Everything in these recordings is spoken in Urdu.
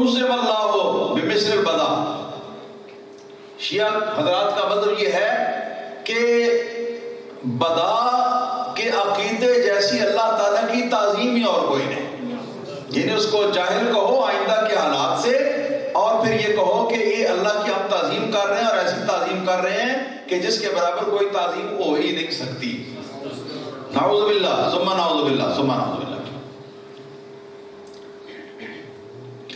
عظم اللہ بمثل البدا. شیعہ حضرات کا مطلب یہ ہے کہ بدا کے عقیدے جیسی اللہ تعالیٰ کی تعظیم ہی اور کوئی نہیں. یعنی اس کو جاہل کہو آئندہ کے حالات سے، اور پھر یہ کہو کہ یہ اللہ کی ہم تعظیم کر رہے ہیں اور ایسی تعظیم کر رہے ہیں کہ جس کے برابر کوئی تعظیم ہو ہی نہیں سکتی. نعوذ باللہ ثم نعوذ باللہ ثم نعوذ باللہ.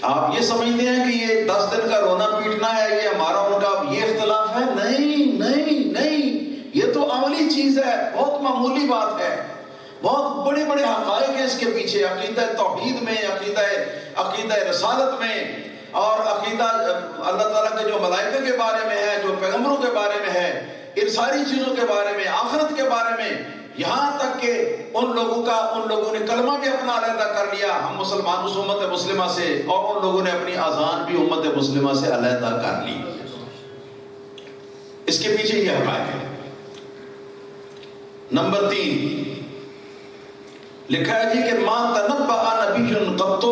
آپ یہ سمجھتے ہیں کہ یہ 10 دن کا رونا پیٹنا ہے، یہ ہمارا ان کا یہ اختلاف ہے؟ نہیں نہیں نہیں، یہ تو عملی چیز ہے، بہت معمولی بات ہے. بہت بڑے بڑے حقائق ہیں اس کے پیچھے، عقیدہ توحید میں، عقیدہ رسالت میں، اور عقیدہ اللہ تعالیٰ کے جو ملائکہ کے بارے میں ہے، جو پیغمبروں کے بارے میں ہے، ان ساری چیزوں کے بارے میں، آخرت کے بارے میں. یہاں تک کہ ان لوگوں نے کلمہ بھی اپنا علیحدہ کر لیا، ہم مسلمان اس امت مسلمہ سے، اور ان لوگوں نے اپنی اذان بھی امت مسلمہ سے علیحدہ کر لی. اس کے پیچھے یہ حقائق ہے. نمبر 3 لکھا ہے جی کہ ما تنبأ نبی قط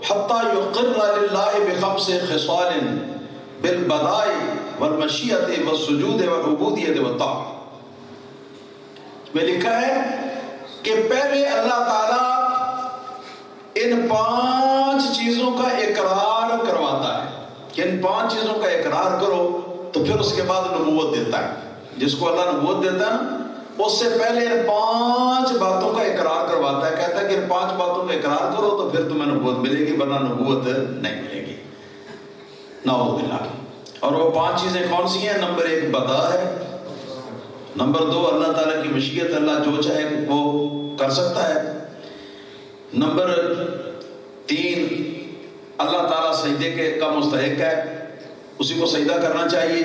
حتى يقر للہ بخمس خصال بالبداء والمشیۃ والسجود والعبودیۃ والطاعۃ. میں لکھا ہے کہ پہلے اللہ تعالیٰ ان 5 چیزوں کا اقرار کرواتا ہے کہ ان 5 چیزوں کا اقرار کرو، تو پھر اس کے بعد نبوت دیتا ہے. جس کو اللہ نبوت دیتا ہے نا، اس سے پہلے ان 5 باتوں کا اقرار کرواتا ہے. کہتا ہے کہ ان 5 باتوں کا اقرار کرو تو پھر تمہیں نبوت ملے گی، ورنہ نبوت نہیں ملے گی. نعوذ باللہ. اور وہ 5 چیزیں کون سی ہیں؟ نمبر 1 بدا ہے. نمبر 2 اللہ تعالیٰ کی مشیت، اللہ جو چاہے وہ کر سکتا ہے. نمبر 3 اللہ تعالیٰ سجدے کا مستحق ہے، اسی کو سجدہ کرنا چاہیے.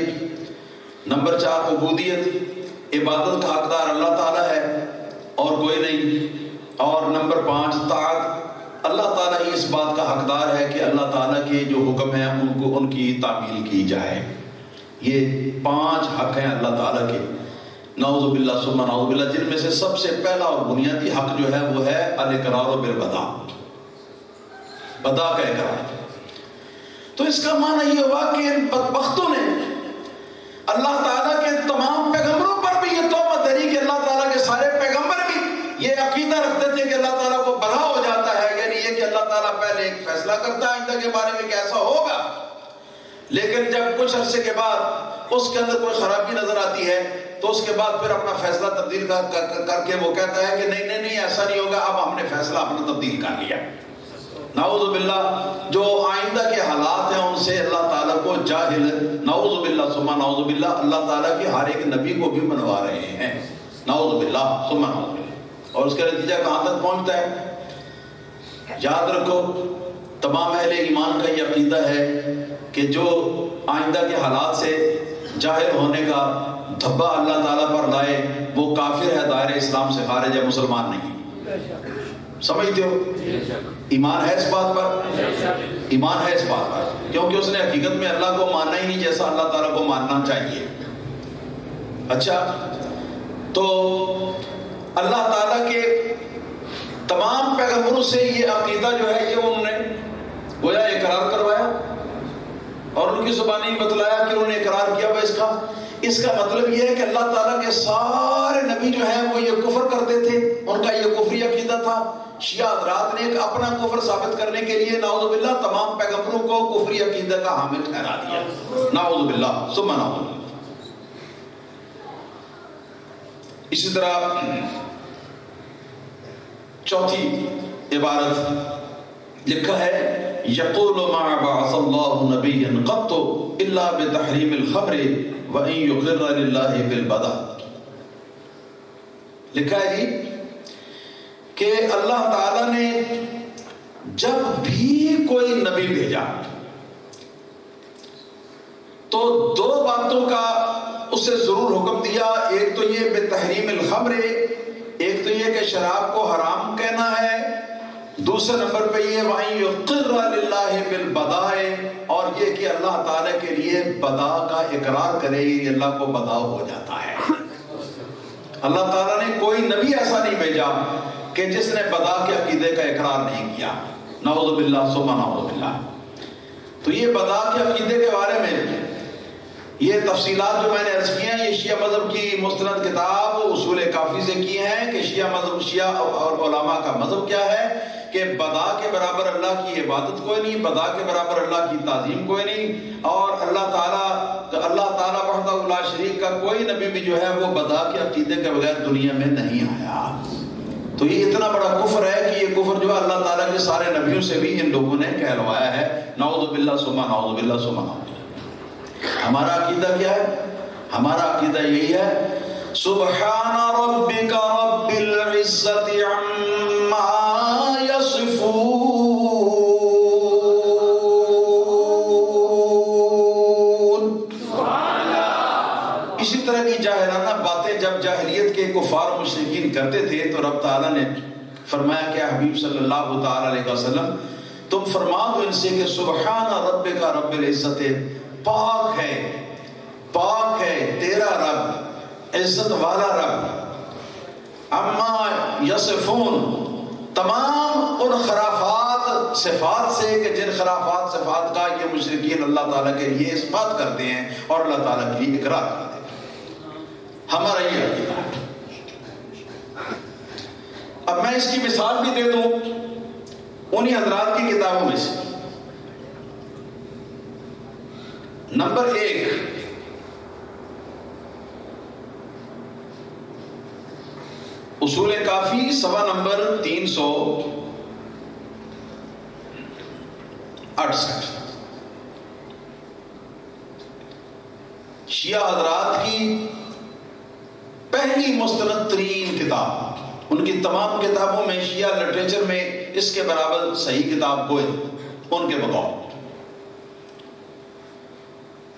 نمبر 4 عبودیت، عبادت کا حقدار اللہ تعالیٰ ہے اور کوئی نہیں. اور نمبر 5 طاعت، اللہ تعالیٰ ہی اس بات کا حقدار ہے کہ اللہ تعالیٰ کے جو حکم ہیں ان کی تعمیل کی جائے. یہ 5 حق ہیں اللہ تعالیٰ کے. نعوذ باللہ ثم نعوذ باللہ. جن میں سے سب سے پہلا اور بنیادی حق جو ہے وہ ہے الاقرار بالبدا، بدا کا اقرار. تو اس کا معنی یہ ہوا کہ ان بدبختوں نے اللہ تعالیٰ کے تمام پیغمبروں پر بھی یہ تہمت دھری کہ اللہ تعالیٰ کے سارے پیغمبر بھی یہ عقیدہ رکھتے تھے کہ اللہ تعالیٰ کو بدا ہو جاتا ہے، یعنی یہ کہ اللہ تعالیٰ پہلے ایک فیصلہ کرتا ہے آئندہ کے بارے میں کہ ایسا ہوگا، لیکن جب کچھ عرصے کے بعد اس کے اندر کوئی خرابی نظر آتی ہے تو اس کے بعد پھر اپنا فیصلہ تبدیل کر کے وہ کہتا ہے کہ نہیں ایسا نہیں ہوگا، اب ہم نے فیصلہ اپنا تبدیل کر لیا. نعوذ باللہ. جو آئندہ کے حالات ہیں ان سے اللہ تعالیٰ کو جاہل، نعوذ باللہ ثم نعوذ باللہ، اللہ تعالیٰ کے ہر ایک نبی کو بھی منوا رہے ہیں. نعوذ باللہ ثم نعوذ باللہ. اور اس کا نتیجہ کہاں تک پہنچتا ہے؟ یاد رکھو، تمام اہل ایمان کا یہ عقیدہ ہے کہ جو آئندہ کے حالات سے جاہل ہونے کا دھبا اللہ تعالیٰ پر لائے وہ کافر ہے، دائرہ اسلام سے خارج ہے، مسلمان نہیں. سمجھتے ہو؟ ایمان ہے اس بات پر، ایمان ہے اس بات پر، کیونکہ اس نے حقیقت میں اللہ کو ماننا ہی نہیں جیسا اللہ تعالیٰ کو ماننا چاہیے. اچھا، تو اللہ تعالیٰ کے تمام پیغمبروں سے یہ عقیدہ جو ہے یہ انہوں نے گویا اقرار کروایا اور ان کی زبانی بتلایا کہ انہوں نے اقرار کیا. اس کا مطلب یہ ہے کہ اللہ تعالیٰ کے سارے نبی جو ہیں وہ یہ کفر کرتے تھے، ان کا یہ کفری عقیدہ تھا. شیعہ حضرات نے ایک اپنا کفر ثابت کرنے کے لیے نعوذ باللہ تمام پیغمبروں کو کفری عقیدہ کا حامل ٹھہرا دیا. نعوذ باللہ ثم نعوذ باللہ. اسی طرح 4 عبارت لکھا ہے یقول ما بعث اللہ نبی قط الا بتحریم الخمر وان یقر للہ بالبدا. لکھا ہے جی کہ اللہ تعالیٰ نے جب بھی کوئی نبی بھیجا تو 2 باتوں کا اسے ضرور حکم دیا. ایک تو یہ بتحریم الخمر، ایک تو یہ کہ شراب کو حرام کہنا ہے، دوسرے نمبر پہ یہ وَأَن يُقِرَّ لِلَّهِ بِالْبَدَاءِ، اور یہ کہ اللہ تعالیٰ کے لیے بدا کا اقرار کرے، یہ اللہ کو بدا ہو جاتا ہے. اللہ تعالیٰ نے کوئی نبی ایسا نہیں بھیجا کہ جس نے بدا کے عقیدے کا اقرار نہیں کیا. نعوذ باللہ ثم نعوذ باللہ. تو یہ بدا کے عقیدے کے بارے میں یہ تفصیلات جو میں نے عرض کی ہیں یہ شیعہ مذہب کی مستند کتاب اصول کافی سے کی ہیں کہ شیعہ مذہب، شیعہ اور علماء کا مذہب کیا ہے کہ بدا کے برابر اللہ کی عبادت کوئی نہیں، بدا کے برابر اللہ کی تعظیم کوئی نہیں، اور اللہ تعالیٰ وحدہ لا شریک کا کوئی نبی بھی جو ہے وہ بدا کے عقیدے کے بغیر دنیا میں نہیں آیا۔ تو یہ اتنا بڑا کفر ہے کہ یہ کفر جو اللہ تعالیٰ کے سارے نبیوں سے بھی ان لوگوں نے کہلوایا ہے، نعوذ باللہ ثم نعوذ باللہ ثم نعوذ باللہ۔ ہمارا عقیدہ کیا ہے؟ ہمارا عقیدہ یہی ہے سبحان ربک رب العزت عما یصفون۔ اسی طرح کی جاہلانہ باتیں جب جاہلیت کے کفار مشرکین کرتے تھے تو رب تعالیٰ نے فرمایا کہ حبیب صلی اللہ تعالیٰ علیہ وسلم تم فرما دو ان سے کہ سبحان ربک رب العزت، پاک ہے تیرا رب، عزت والا رب، اما یصفون، تمام ان خرافات صفات سے کہ جن خرافات صفات کا یہ مشرکین اللہ تعالیٰ کے لیے اس بات کرتے ہیں اور اللہ تعالیٰ کے لیے اقرار کرتے ہیں۔ ہمارا یہ عقیدہ ہے۔ اب میں اس کی مثال بھی دے دوں انہی حضرات کی کتابوں میں سے۔ نمبر 1، اصول کافی صفحہ نمبر 368، شیعہ حضرات کی پہلی مستند ترین کتاب، ان کی تمام کتابوں میں شیعہ لٹریچر میں اس کے برابر صحیح کتاب کوئی ان کے بقول۔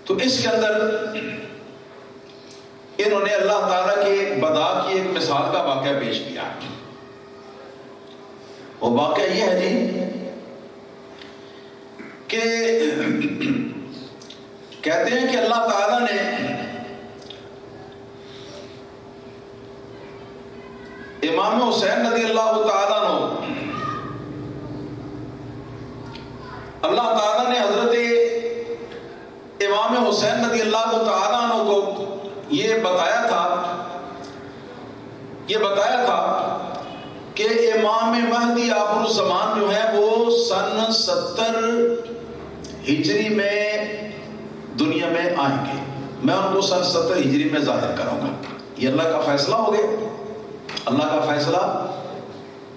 تو اس کے اندر انہوں نے اللہ تعالیٰ کے بدا کی ایک مثال کا واقعہ پیش کیا۔ وہ واقعہ یہ ہے جی کہ کہتے ہیں کہ اللہ تعالیٰ نے امام حسین رضی اللہ تعالیٰ عنہ، اللہ تعالیٰ نے حضرت امام حسین رضی اللہ تعالیٰ عنہ کو یہ بتایا تھا کہ امام مہدی آخر الزمان جو ہے وہ سن 70 ہجری میں دنیا میں آئیں گے، میں ان کو سن 70 ہجری میں ظاہر کروں گا۔ یہ اللہ کا فیصلہ ہو گیا۔ اللہ کا فیصلہ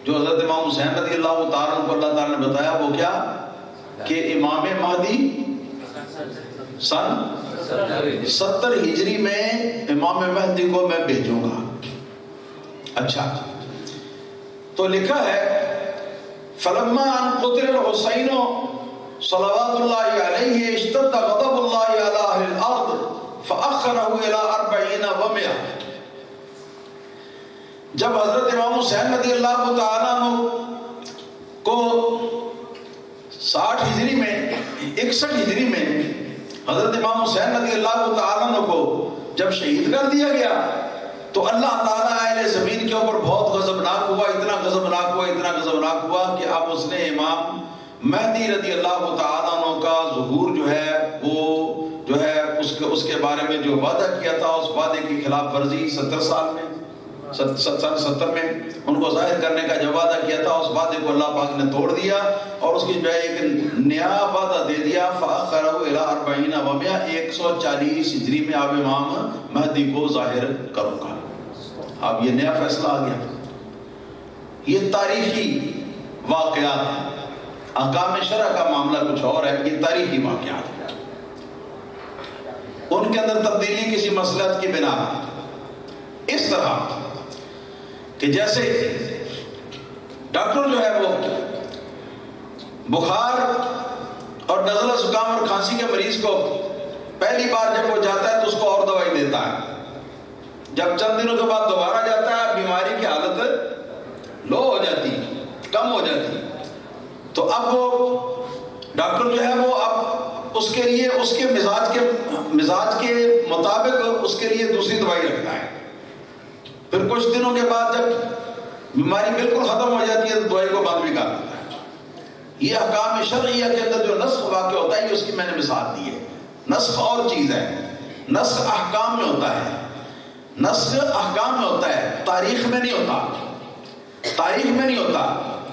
جو حضرت امام حسین رضی اللہ تعالیٰ عنہ کو اللہ تعالیٰ نے بتایا وہ کیا کہ امام مہدی سن 70 ہجری میں امام مہدی کو میں بھیجوں گا۔ اچھا، تو لکھا ہے فلما ان قتل الحسین صلوات اللہ علیہ اشتد غضب اللہ علی اہل الارض فاخرہ الی 40 و100۔ جب حضرت امام حسین رضی اللہ تعالیٰ عنہ کو 60 ہجری میں 61 ہجری میں حضرت امام حسین رضی اللہ تعالیٰ عنہ کو جب شہید کر دیا گیا تو اللہ تعالیٰ اہل زمین کے اوپر بہت غضبناک ہوا، اتنا غضبناک ہوا کہ اب اس نے امام مہدی رضی اللہ تعالیٰ عنہ کا ظہور جو ہے وہ جو ہے اس کے بارے میں جو وعدہ کیا تھا اس وعدے کی خلاف ورزی 70 سال میں سن 70 میں ان کو ظاہر کرنے کا جو وعدہ کیا تھا اس وعدے کو اللہ پاک نے توڑ دیا اور اس کی بجائے ایک نیا وعدہ دے دیا فاخرہ الی 40 و100، 140 ہجری میں آپ امام مہدی کو ظاہر کروں گا۔ اب یہ نیا فیصلہ آ گیا۔ یہ تاریخی واقعات ہیں، احکام شرع کا معاملہ کچھ اور ہے، یہ تاریخی واقعات ہیں۔ ان کے اندر تبدیلی کسی مصلحت کی بنا پر، اس طرح کہ جیسے ڈاکٹر جو ہے وہ بخار اور نزلہ زکام اور کھانسی کے مریض کو پہلی بار جب وہ جاتا ہے تو اس کو اور دوائی دیتا ہے، جب چند دنوں کے بعد دوبارہ جاتا ہے بیماری کی حالت لو ہو جاتی، کم ہو جاتی، تو اب وہ ڈاکٹر جو ہے وہ اب اس کے لیے اس کے مزاج کے مطابق اس کے لیے دوسری دوائی رکھتا ہے۔ پھر کچھ دنوں کے بعد جب بیماری بالکل ختم ہو جاتی ہے تو دوائی کو بند بھی کر دیتا ہے۔ یہ احکام شرعیہ کے اندر جو نسخ واقع ہوتا ہے یہ اس کی میں نے مثال دی ہے. نسخ اور چیز ہے، نسخ احکام میں ہوتا ہے، نسخ احکام میں ہوتا ہے، تاریخ میں نہیں ہوتا، تاریخ میں نہیں ہوتا.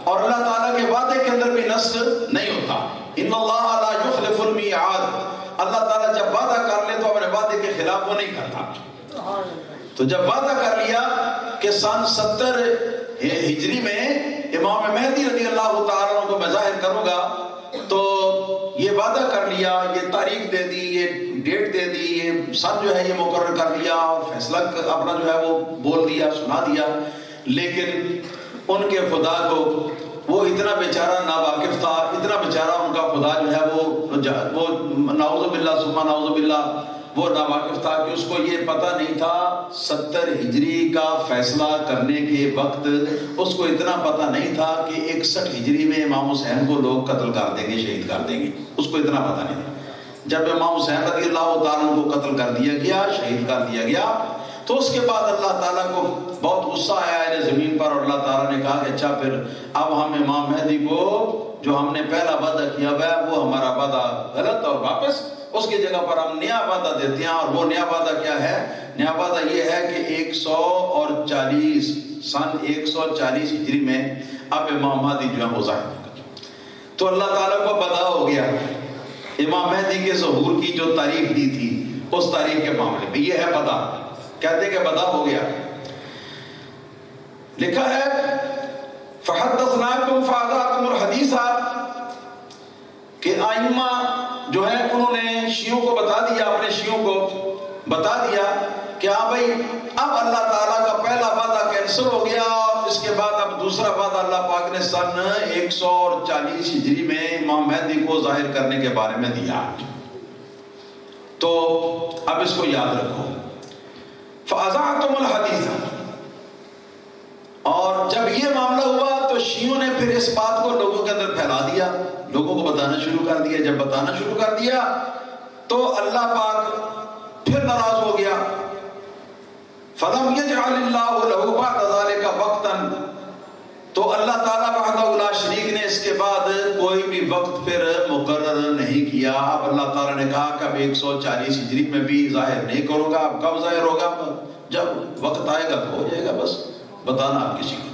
اور اللہ تعالیٰ کے وعدے کے اندر بھی نسخ نہیں ہوتا. ان اللہ لا یخلف المیعاد، اللہ تعالیٰ جب وعدہ کر لے تو اپنے وعدے کے خلاف وہ نہیں کرتا. تو جب وعدہ کر لیا کہ سن 70 ہجری میں امام مہدی رضی اللہ تعالیٰ عنہ کو میں ظاہر کروں گا، تو یہ وعدہ کر لیا، یہ تاریخ دے دی، یہ ڈیٹ دے دی، یہ سن جو ہے یہ مقرر کر لیا اور فیصلہ اپنا جو ہے وہ بول دیا، سنا دیا. لیکن ان کے خدا کو وہ اتنا بیچارہ ناواقف تھا، اتنا بیچارہ ان کا خدا جو ہے وہ نعوذ باللہ ثم نعوذ باللہ وہ ناواقف تھا کہ اس کو یہ پتہ نہیں تھا 70 ہجری کا فیصلہ کرنے کے وقت اس کو اتنا پتہ نہیں تھا کہ 61 ہجری میں امام حسین کو لوگ قتل کر دیں گے، شہید کر دیں گے. اس کو اتنا پتہ نہیں تھا. جب امام حسین رضی اللہ تعالیٰ کو قتل کر دیا گیا، شہید کر دیا گیا، تو اس کے بعد اللہ تعالیٰ کو بہت غصہ آیا زمین پر، اور اللہ تعالیٰ نے کہا کہ اچھا پھر اب ہم امام مہدی کو جو ہم نے پہلا وعدہ کیا ہوا ہے وہ ہمارا وعدہ غلط اور واپس اس کی جگہ پر ہم نیا وعدہ دیتے ہیں. اور وہ نیا وعدہ کیا ہے؟ نیا وعدہ یہ ہے کہ 140 سن 140 ہجری میں اب امام مہدی جو ہے وہ ظاہر ہوگا. تو اللہ تعالیٰ کو پتہ ہو گیا امام مہدی کے ظہور کی جو تاریخ دی تھی اس تاریخ کے معاملے میں یہ ہے پتہ، کہتے کہ پتہ ہو گیا. لکھا ہے فحدثناکم فاذاکم الحدیث کہ ائمہ جو ہیں انہوں نے شیعوں کو بتا دیا، اپنے شیعوں کو بتا دیا کہ ہاں بھائی اب اللہ تعالیٰ کا پہلا وعدہ کینسل ہو گیا اور اس کے بعد اب دوسرا وعدہ اللہ پاک نے سن 140 ہجری میں امام مہدی کو ظاہر کرنے کے بارے میں دیا. تو اب اس کو یاد رکھو. فَأَذَعْتُمُ الْحَدِيثَ، اور جب یہ معاملہ ہوا تو شیعوں نے پھر اس بات کو لوگوں کے اندر پھیلا دیا، لوگوں کو بتانا شروع کر دیا. جب بتانا شروع کر دیا تو اللہ پاک پھر ناراض ہو گیا. فَلَمْ يَجْعَلِ اللَّهُ لَهُ بَعْدَ ذَلِكَ وَقْتًا، تو اللہ تعالیٰ وحدہ لا شریک نے اس کے بعد کوئی بھی وقت پھر مقرر نہیں کیا. اب اللہ تعالیٰ نے کہا کہ اب 140 ہجری میں بھی ظاہر نہیں کروں گا. اب کب ظاہر ہوگا؟ جب وقت آئے گا تو ہو جائے گا. بس بتانا آپ کسی کو.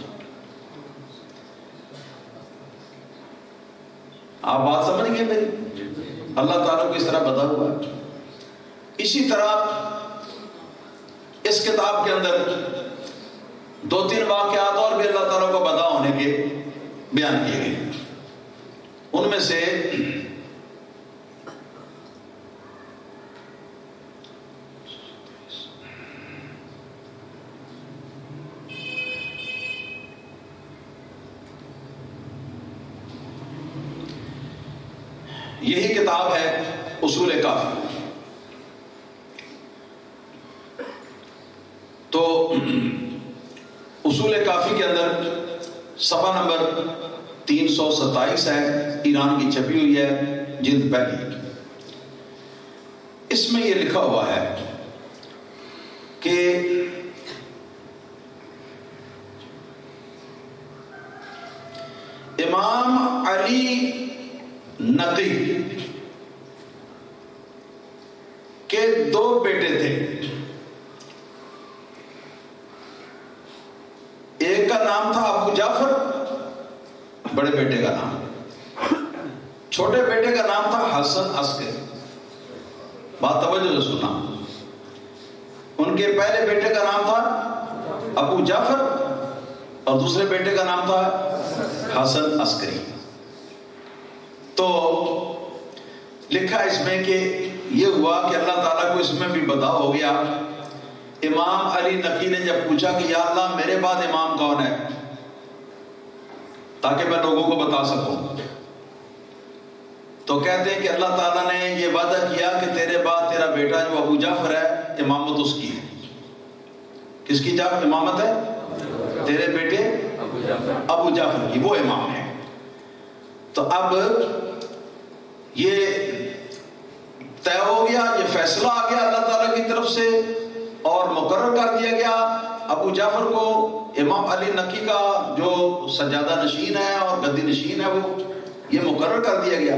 آپ بات سمجھ گئے میری؟ اللہ تعالیٰ کو اس طرح بتا ہوا. اسی طرح اس کتاب کے اندر 2-3 واقعات اور بھی اللہ تعالیٰ کو بدا ہونے کے بیان کیے گئے. ان میں سے یہی کتاب ہے اصول کافی. تو اصول کافی کے اندر صفحہ نمبر 327 ہے، ایران کی چھپی ہوئی ہے، جلد پہلی. اس میں یہ لکھا ہوا ہے کہ امام علی نقی کے 2 بیٹے تھے. ایک کا نام تھا ابو جعفر، بڑے بیٹے کا نام. چھوٹے بیٹے کا نام تھا حسن عسکری. بات توجہ سے سنا. ان کے پہلے بیٹے کا نام تھا ابو جعفر اور دوسرے بیٹے کا نام تھا حسن عسکری. تو لکھا اس میں کہ یہ ہوا کہ اللہ تعالیٰ کو اس میں بھی بتا ہو گیا. امام علی نقی نے جب پوچھا کہ یا اللہ میرے بعد امام کون ہے تاکہ میں لوگوں کو بتا سکوں، تو کہتے ہیں کہ اللہ تعالیٰ نے یہ وعدہ کیا کہ تیرے بعد تیرا بیٹا جو ابو جعفر ہے امامت اس کی ہے. کس کی امامت ہے؟ تیرے بیٹے ابو جعفر کی، وہ امام ہے. تو اب یہ طے ہو گیا، یہ فیصلہ آ گیا اللہ تعالیٰ کی طرف سے اور مقرر کر دیا گیا ابو جعفر کو امام علی نقی کا جو سجادہ نشین ہے اور گدی نشین ہے وہ یہ مقرر کر دیا گیا۔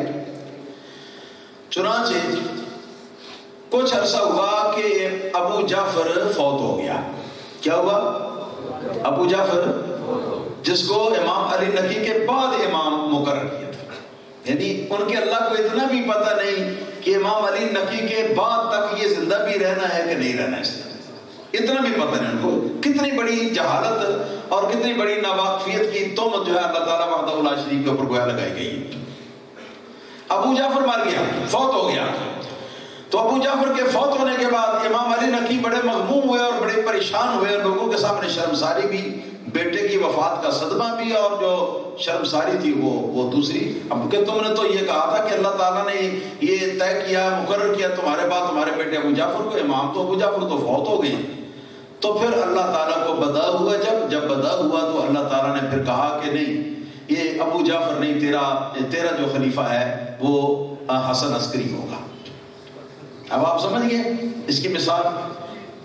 چنانچہ کچھ عرصہ ہوا کہ ابو جعفر فوت ہو گیا۔ کیا ہوا؟ ابو جعفر، جس کو امام علی نقی کے بعد امام مقرر کیا تھا، یعنی ان کے اللہ کو اتنا بھی پتہ نہیں کہ امام علی نقی کے بعد تک یہ زندہ بھی رہنا ہے کہ نہیں رہنا ہے، اتنا بھی پتہ نہیں ان کو۔ کتنی بڑی جہالت اور کتنی بڑی ناواقفیت کی تہمت جو ہے اللہ تعالیٰ وحدہ لا شریک کے اوپر گویا لگائی گئی ہے۔ ابو جعفر مر گیا، فوت ہو گیا۔ تو ابو جعفر کے فوت ہونے کے بعد امام علی نقی بڑے مغموم ہوئے اور بڑے پریشان ہوئے، لوگوں کے سامنے شرمساری بھی، بیٹے کی وفات کا صدمہ بھی، اور جو شرمساری تھی وہ دوسری، اب کہ تم نے تو یہ کہا تھا کہ اللہ تعالیٰ نے یہ طے کیا، مقرر کیا تمہارے بعد تمہارے بیٹے ابو جعفر کو امام، تو ابو جعفر تو فوت ہو گئے۔ تو پھر اللہ تعالیٰ کو بدا ہوا، جب بدا ہوا تو اللہ تعالیٰ نے پھر کہا کہ نہیں، یہ ابو جعفر نہیں، تیرا جو خلیفہ ہے وہ حسن عسکری ہوگا۔ اب آپ سمجھ گئے اس کی مثال۔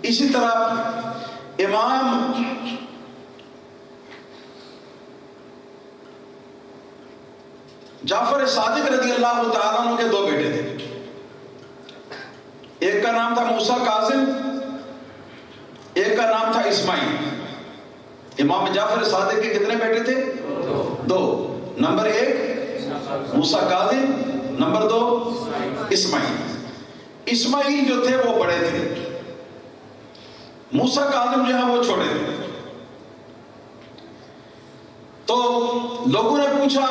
اسی طرح امام جعفر صادق رضی اللہ تعالیٰ عنہ کے دو بیٹے تھے، ایک کا نام تھا موسیٰ کاظم، ایک کا نام تھا اسماعیل۔ امام جعفر صادق کے کتنے بیٹے تھے؟ دو۔ نمبر ایک موسیٰ کاظم، نمبر دو اسماعیل۔ اسماعیل جو تھے وہ بڑے تھے، موسیٰ کاظم جو ہے وہ چھوٹے تھے۔ تو لوگوں نے پوچھا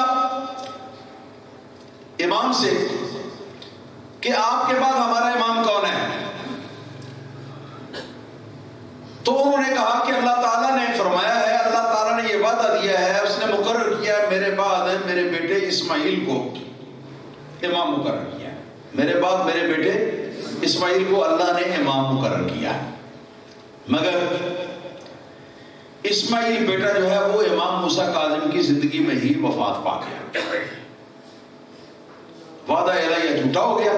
امام سے کہ آپ کے بعد ہمارا امام کون ہے؟ تو انہوں نے کہا کہ اللہ تعالیٰ نے فرمایا ہے، اللہ تعالیٰ نے یہ وعدہ دیا ہے، اس نے مقرر کیا میرے بعد میرے بیٹے اسماعیل کو امام مقرر کیا، میرے بعد میرے بیٹے اسماعیل کو اللہ نے امام مقرر کیا۔ مگر اسماعیل بیٹا جو ہے وہ امام موسیٰ کاظم کی زندگی میں ہی وفات پا گیا، وعدہ الہیہ جھوٹا ہو گیا،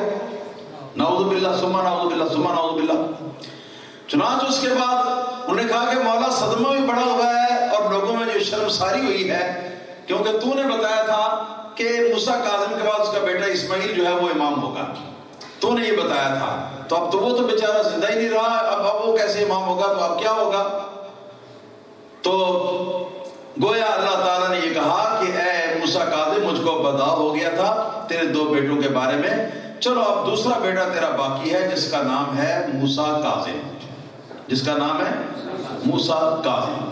نعوذ باللہ ثم نعوذ باللہ ثم نعوذ باللہ۔ چنانچہ اس کے بعد انہوں نے کہا کہ مولا صدمہ بھی بڑا ہوا ہے اور لوگوں میں جو شرمساری ہوئی ہے، کیونکہ تو نے بتایا تھا کہ موسیٰ کاظم کے بعد اس کا بیٹا اسماعیل جو ہے وہ امام ہوگا، تو نے یہ بتایا تھا، تو اب تو وہ تو بیچارہ زندہ ہی نہیں رہا، اب وہ کیسے امام ہوگا، تو اب کیا ہوگا؟ تو گویا اللہ تعالیٰ نے یہ کہا کہ اے موسیٰ کاظم، مجھ کو بدا ہو گیا تھا تیرے دو بیٹوں کے بارے میں، چلو اب دوسرا بیٹا تیرا باقی ہے جس کا نام ہے موسیٰ کاظم، جس کا نام ہے موسیٰ کاظم۔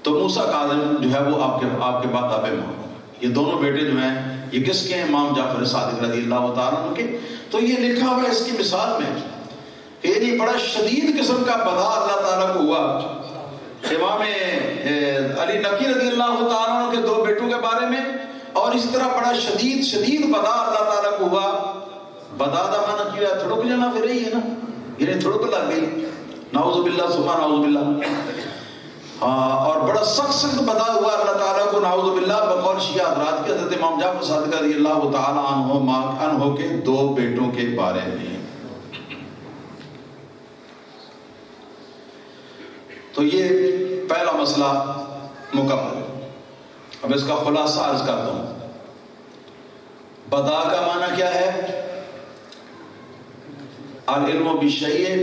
تو موسیٰ کاظم جو ہے وہ آپ کے بعد اب امام ہوگا۔ یہ دونوں بیٹے جو ہیں یہ کس کے ہیں؟ امام جعفر صادق رضی اللہ تعالیٰ عنہ کے۔ تو یہ لکھا ہوا ہے اس کی مثال میں کہ یعنی بڑا شدید قسم کا بدا اللہ تعالیٰ کو ہوا امام علی نقی رضی اللہ تعالیٰ عنہ کے دو بیٹوں کے بارے میں، اور اس طرح بڑا شدید بدا اللہ تعالیٰ کو ہوا۔ بدا دا مانا کیا ہے تھڑک جانا، پھر رہی ہے نا، یعنی تھڑک لگ گئی، نعوذ باللہ ثم نعوذ باللہ۔ اور بڑا سخت بدا ہوا اللہ تعالیٰ کو، نعوذ باللہ، بقول شیعہ حضرات کے حضرت امام جعفر صادق رضی اللہ تعالیٰ عنہ کے دو بیٹوں کے بارے میں۔ تو یہ پہلا مسئلہ مکمل۔ اب اس کا خلاصہ عرض کرتا ہوں۔ بدا کا معنی کیا ہے؟ العلم بالشیء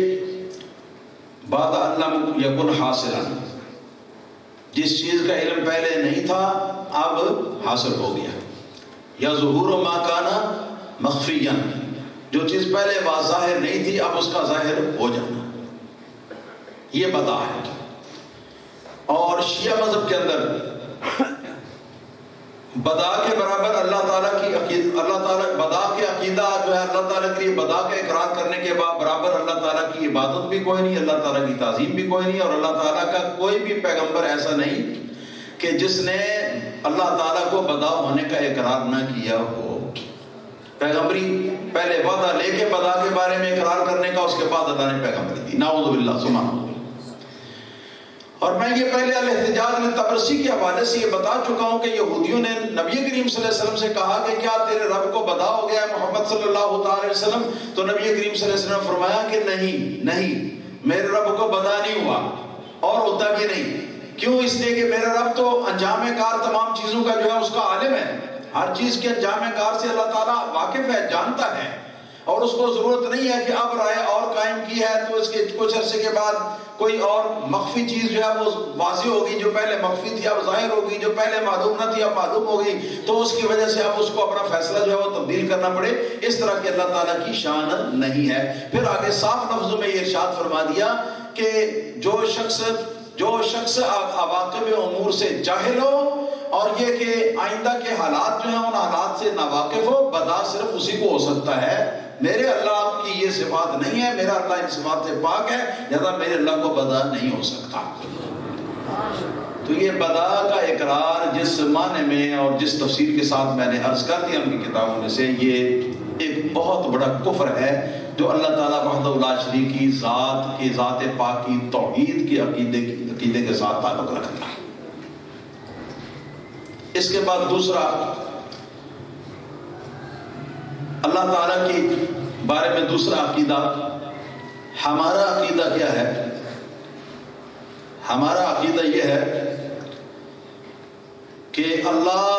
بعد ان لم یکن حاصلا، جس چیز کا علم پہلے نہیں تھا اب حاصل ہو گیا، یا ظہور ما کان مخفیا، جو چیز پہلے ظاہر نہیں تھی اب اس کا ظاہر ہو جانا، یہ بدا ہے۔ اور شیعہ مذہب کے اندر بدا کے برابر اللہ تعالیٰ کی اللہ تعالیٰ بدا کے عقیدہ جو ہے اللہ تعالیٰ کے لیے بدا کا اقرار کرنے کے بعد برابر اللہ تعالیٰ کی عبادت بھی کوئی نہیں، اللہ تعالیٰ کی تعظیم بھی کوئی نہیں، اور اللہ تعالیٰ کا کوئی بھی پیغمبر ایسا نہیں کہ جس نے اللہ تعالیٰ کو بدا ہونے کا اقرار نہ کیا ہو۔ پیغمبری پہلے وعدہ لے کے بدا کے بارے میں اقرار کرنے کا، اس کے بعد اللہ نے پیغمبری دی، نعوذ باللہ ثم نعوذ باللہ۔ اور میں یہ پہلے الاحتجاج الطبرسی کے حوالے سے یہ بتا چکا ہوں کہ یہودیوں نے نبی کریم صلی اللہ علیہ وسلم سے کہا کہ کیا تیرے رب کو بدا ہو گیا ہے محمد صلی اللہ علیہ وسلم؟ تو نبی کریم صلی اللہ علیہ وسلم نے فرمایا کہ نہیں، میرے رب کو بدا نہیں ہوا اور ہوتا بھی نہیں۔ کیوں؟ اس لیے کہ میرا رب تو انجام کار تمام چیزوں کا جو ہے اس کا عالم ہے، ہر چیز کے انجام کار سے اللہ تعالیٰ واقف ہے، جانتا ہے، اور اس کو ضرورت نہیں ہے کہ اب رائے اور قائم کی ہے تو اس کے کچھ عرصے کے بعد کوئی اور مخفی چیز جو ہے وہ واضح ہوگی، جو پہلے مخفی تھی اب ظاہر ہوگی، جو پہلے معلوم نہ تھی اب معلوم ہوگی، تو اس کی وجہ سے اب اس کو اپنا فیصلہ جو ہے وہ تبدیل کرنا پڑے۔ اس طرح کے اللہ تعالیٰ کی شان نہیں ہے۔ پھر آگے صاف لفظوں میں یہ ارشاد فرما دیا کہ جو شخص عواقب امور سے جاہل ہو اور یہ کہ آئندہ کے حالات جو ہیں ان حالات سے ناواقف ہو، بدا صرف اسی کو ہو سکتا ہے۔ میرے اللہ کی یہ صفات نہیں ہے، میرا اللہ ان صفات سے پاک ہے، لہذا میرے اللہ کو بدا نہیں ہو سکتا۔ تو یہ بدا کا اقرار جس معنی میں اور جس تفسیر کے ساتھ میں نے عرض کر دیا ان کی کتابوں میں سے، یہ ایک بہت بڑا کفر ہے جو اللہ تعالیٰ وحدہ لا شریک کی ذات پاک کی توحید کے عقیدے کے ساتھ تعلق رکھتا ہے۔ اس کے بعد دوسرا، اللہ تعالیٰ کے بارے میں دوسرا عقیدہ، ہمارا عقیدہ کیا ہے؟ ہمارا عقیدہ یہ ہے کہ اللہ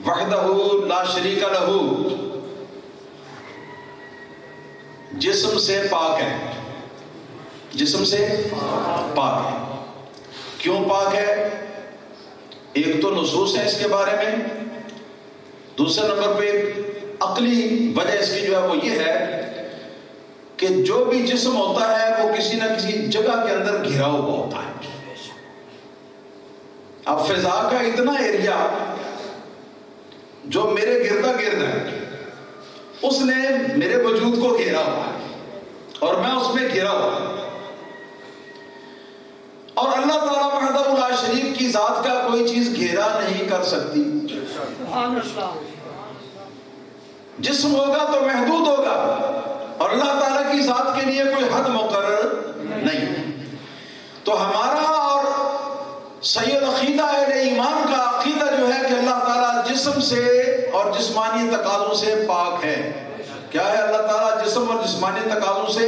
وحدہ لا شریک لہ جسم سے پاک ہے، جسم سے پاک ہے۔ کیوں پاک ہے؟ ایک تو نصوص ہے اس کے بارے میں، دوسرے نمبر پہ عقلی وجہ اس کی جو ہے وہ یہ ہے کہ جو بھی جسم ہوتا ہے وہ کسی نہ کسی جگہ کے اندر گھرا ہوا ہوتا ہے۔ اب فضا کا اتنا ایریا جو میرے گردا گرد ہے، اس نے میرے وجود کو گھیرا ہوا ہے اور میں اس میں گھرا ہوا ہوں، اور اللہ تعالیٰ وحدہ لا شریک کی ذات کا کوئی چیز گھیرا نہیں کر سکتی۔ جسم ہوگا تو محدود ہوگا، اور اللہ تعالیٰ کی ذات کے لیے کوئی حد مقرر نہیں۔ تو ہمارا اور سید عقیدہ اہل ایمان کا عقیدہ جو ہے کہ اللہ تعالیٰ جسم سے اور جسمانی تقاضوں سے پاک ہے۔ کیا ہے؟ اللہ تعالیٰ جسم اور جسمانی تقاضوں سے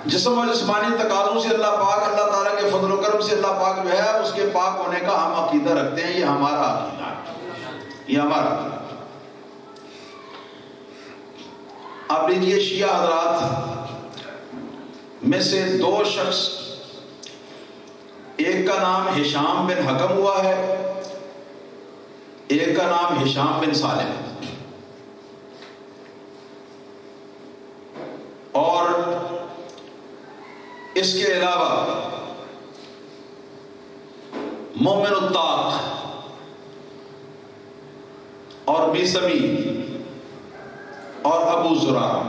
جسم اور جسمانی تقاضوں سے اللہ پاک، اللہ تعالیٰ کے فضل و کرم سے اللہ پاک جو ہے اس کے پاک ہونے کا ہم عقیدہ رکھتے ہیں۔ یہ ہمارا عقیدہ ہے، یہ ہمارا عقیدہ۔ اب لیجیے، شیعہ حضرات میں سے دو شخص، ایک کا نام ہشام بن حکم ہوا ہے، ایک کا نام ہشام بن سالم، اور اس کے علاوہ مومن الطاق اور بیسمی اور ابو زرارہ،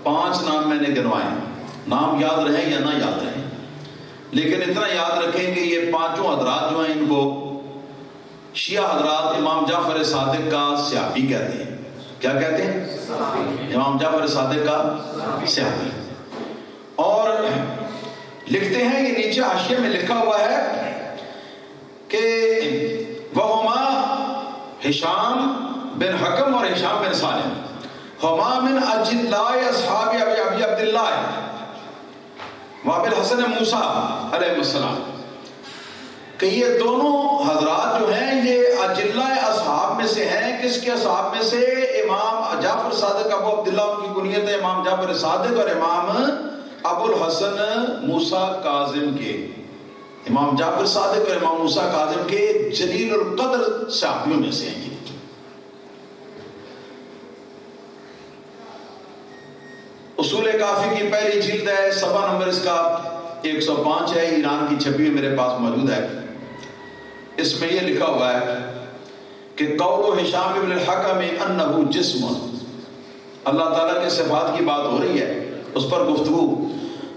5 نام میں نے گنوائے۔ نام یاد رہیں یا نہ یاد رہیں، لیکن اتنا یاد رکھیں کہ یہ 5 حضرات جو ہیں ان کو شیعہ حضرات امام جعفر صادق کا صحابی کہتے ہیں۔ کیا کہتے ہیں؟ امام جعفر صادق کا صحابی۔ اور لکھتے ہیں، یہ نیچے حاشیے میں لکھا ہوا ہے کہ وہما ہشام بن حکم اور ہشام بن سالم ہما من اجلاء اصحاب ابی عبداللہ وابالحسن موسیٰ علیہ السلام، کہ یہ دونوں حضرات جو ہیں یہ اجلاء اصحاب میں سے ہیں۔ کس کے اصحاب میں سے؟ امام جعفر صادق ابو عبداللہ، ان کی کنیت ہے امام جعفر صادق، اور امام ابو الحسن موسیٰ کاظم کے، امام جعفر صادق اور امام موسیٰ کاظم کے جلیل القدر صحابیوں میں سے ہیں۔ اصول کافی کی پہلی جلد ہے، صفحہ نمبر اس کا 105 ہے، ایران کی چھپی ہوئی میرے پاس موجود ہے۔ اس میں یہ لکھا ہوا ہے کہ قول ہشام بن الحکم انہ جسم، اللہ تعالیٰ کے صفات کی بات ہو رہی ہے، اس پر گفتگو،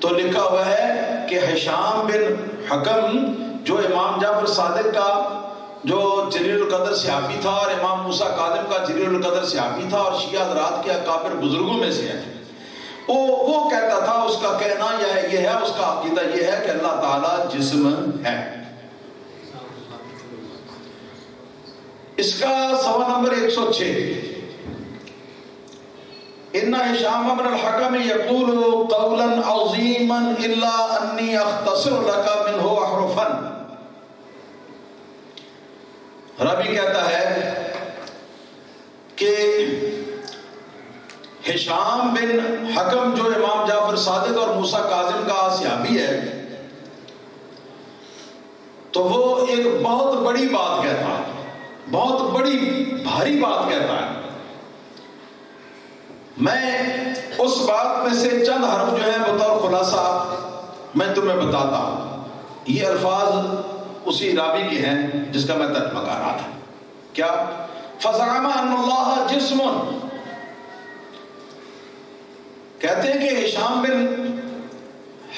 تو لکھا ہوا ہے کہ ہشام بن حکم جو امام جعفر صادق کا جو جلیل القدر صحابی تھا اور امام موسیٰ کاظم کا جلیل القدر صحابی تھا اور شیعہ حضرات کے اکابر بزرگوں میں سے ہے، وہ کہتا تھا، اس کا کہنا یہ ہے، اس کا عقیدہ یہ ہے کہ اللہ تعالیٰ جسم ہے۔ اس کا صفحہ نمبر 106، ان ہشام بن الحکم یقول قولا عظیما الا انی اختصر لک منہ احرفا ربی کہتا ہے کہ ہشام بن حکم جو امام جعفر صادق اور موسیٰ کاظم کا صحابی ہے، تو وہ ایک بہت بڑی بات کہتا ہے، بہت بڑی بھاری بات کہتا ہے۔ میں اس بات میں سے چند حرف جو ہیں بطور خلاصہ میں تمہیں بتاتا ہوں۔ یہ الفاظ اسی راوی کے ہیں جس کا میں ترجمہ کر رہا تھا۔ کیا؟ فَزَعَمَ أَنَّ اللَّهَ جِسْمٌ، کہتے ہیں کہ ہشام بن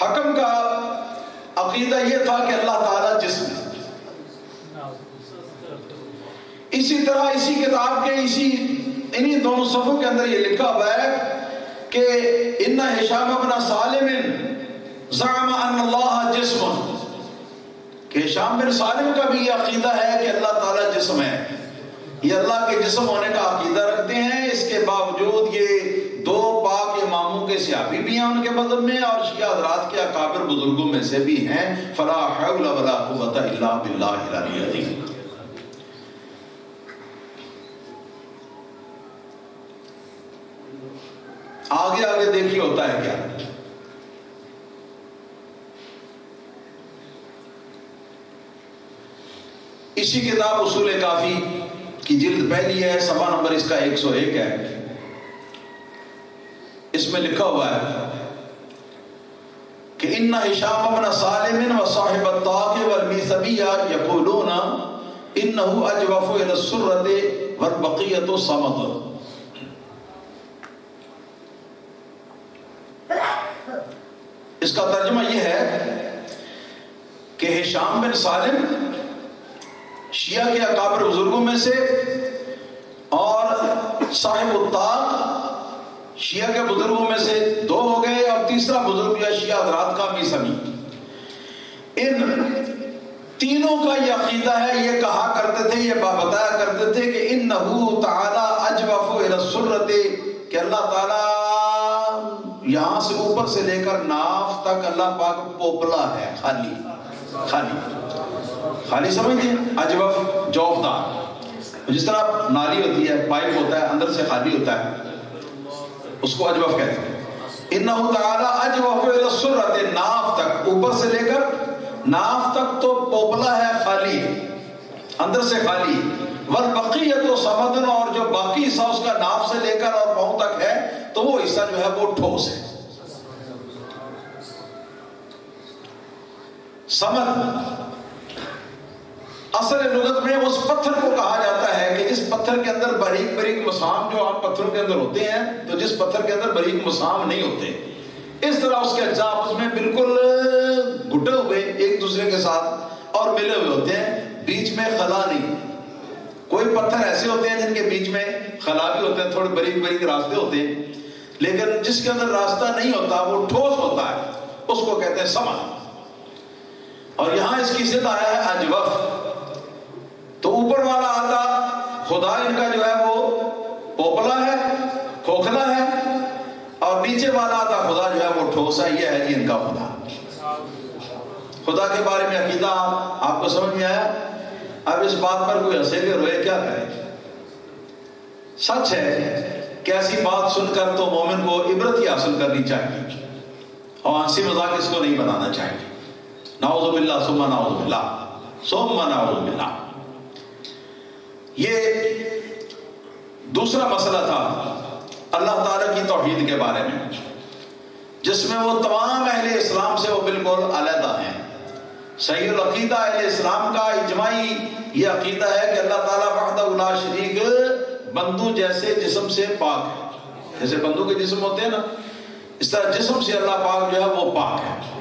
حکم کا عقیدہ یہ تھا کہ اللہ تعالیٰ جسم ہے۔ اسی طرح اسی کتاب کے انہی دونوں صفحوں کے اندر یہ لکھا ہوا ہے کہ ان ہشام بن سالم زعم ان اللہ جسم، کہ ہشام بن سالم کا بھی یہ عقیدہ ہے کہ اللہ تعالیٰ جسم ہے، یہ اللہ کے جسم ہونے کا عقیدہ رکھتے ہیں۔ اس کے باوجود یہ دو پاک اماموں کے صحابی بھی ہیں ان کے مذہب میں، اور شیعہ حضرات کے اکابر بزرگوں میں سے بھی ہیں۔ فلا حول ولا قوت الا باللہ العلی العظیم۔ آگے آگے دیکھیے ہوتا ہے کیا۔ اسی کتاب اصول کافی کی جلد پہلی ہے، صفحہ نمبر اس کا 101 ہے۔ اس میں لکھا ہوا ہے کہ ان ہشام بن سالم وصاحب الطاق والمیثبیہ یقولون انه اجوف الى السرۃ والبقیۃ صمد۔ اس کا ترجمہ یہ ہے کہ ہشام بن سالم شیعہ کے اکابر بزرگوں میں سے، اور صاحب الطاق شیعہ کے بزرگوں میں سے دو ہو گئے، اور تیسرا بزرگ یا شیعہ حضرات کا میثمی، ان تینوں کا یہ عقیدہ ہے، یہ کہا کرتے تھے، یہ بتایا کرتے تھے کہ انہ تعالی اجوف الى السرۃ، کہ اللہ تعالی یہاں سے اوپر سے لے کر ناف تک اللہ پاک پوپلا ہے، خالی خالی خالی سمجھتے ہیں، اجوف جوفدار، جس طرح نالی ہوتی ہے، پائپ ہوتا ہے، اندر سے خالی ہوتا ہے، اس کو اجوف کہتے ہیں۔ انہ تعالی اجوف الى السرۃ، ناف تک، اوپر سے لے کر ناف تک تو پوپلا ہے، خالی ہے، اندر سے خالی۔ والبقیۃ صمد، اور جو باقی حصہ اس کا ناف سے لے کر اور پاؤں تک ہے تو وہ حصہ جو ہے وہ ٹھوس ہے۔ صمد اصل لغت میں اس پتھر کو کہا جاتا ہے کہ جس پتھر کے اندر باریک باریک مسام جو عام پتھروں کے اندر ہوتے ہیں، تو جس پتھر کے اندر باریک مسام نہیں ہوتے، اس طرح اس کے اجزاء آپس میں بالکل گھٹے ہوئے ایک دوسرے کے ساتھ اور ملے ہوئے ہوتے ہیں، بیچ میں خلا نہیں۔ کوئی پتھر ایسے ہوتے ہیں جن کے بیچ میں خلا بھی ہوتے ہیں، تھوڑے باریک باریک راستے ہوتے ہیں، لیکن جس کے اندر راستہ نہیں ہوتا وہ ٹھوس ہوتا ہے، اس کو کہتے ہیں سمد۔ اور یہاں اس کی ضد آیا ہے اجوف، تو اوپر والا آدھا خدا ان کا جو ہے وہ پوپلا ہے، کھوکھلا ہے، اور نیچے والا آدھا خدا جو ہے وہ ٹھوس ہے۔ یہ ہے جی ان کا خدا۔ خدا کے بارے میں عقیدہ آپ کو سمجھ میں آیا؟ اب اس بات پر کوئی ہنسے کہ روئے، کیا کرے؟ سچ ہے کہ ایسی بات سن کر تو مومن کو عبرت ہی حاصل کرنی چاہیے، اور ہنسی مذاق اس کو نہیں بنانا چاہیے۔ نعوذ باللہ ثم نعوذ باللہ ثم نعوذ باللہ۔ یہ دوسرا مسئلہ تھا اللہ تعالیٰ کی توحید کے بارے میں، جس میں وہ تمام اہل اسلام سے وہ بالکل علیحدہ ہیں۔ صحیح العقیدہ اہل اسلام کا اجماعی یہ عقیدہ ہے کہ اللہ تعالیٰ وحدہ لا شریک بندوں جیسے جسم سے پاک ہے۔ جیسے بندوں کے جسم ہوتے ہیں نا، اس طرح جسم سے اللہ پاک جو ہے وہ پاک ہے۔